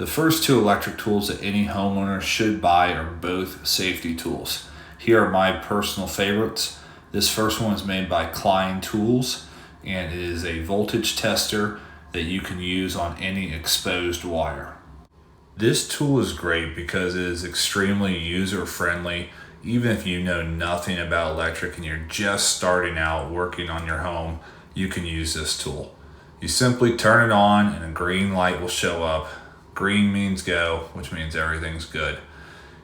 The first two electric tools that any homeowner should buy are both safety tools. Here are my personal favorites. This first one is made by Klein Tools, and it is a voltage tester that you can use on any exposed wire. This tool is great because it is extremely user-friendly. Even if you know nothing about electric and you're just starting out working on your home, you can use this tool. You simply turn it on and a green light will show up. Green means go, which means everything's good.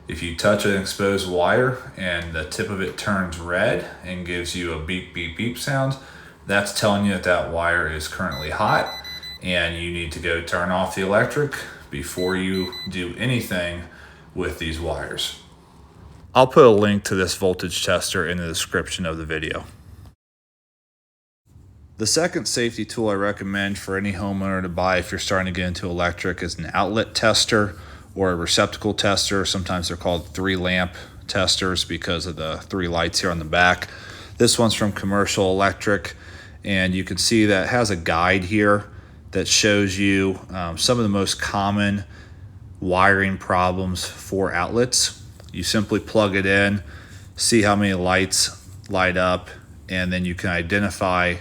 If you touch an exposed wire and the tip of it turns red and gives you a beep, beep, beep sound, that's telling you that that wire is currently hot and you need to go turn off the electric before you do anything with these wires. I'll put a link to this voltage tester in the description of the video. The second safety tool I recommend for any homeowner to buy if you're starting to get into electric is an outlet tester or a receptacle tester. Sometimes they're called 3-lamp testers because of the 3 lights here on the back. This one's from Commercial Electric, and you can see that it has a guide here that shows you some of the most common wiring problems for outlets. You simply plug it in, see how many lights light up, and then you can identify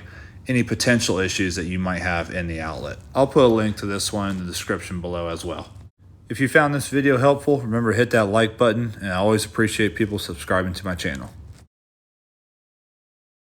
any potential issues that you might have in the outlet. I'll put a link to this one in the description below as well. If you found this video helpful, remember to hit that like button, and I always appreciate people subscribing to my channel.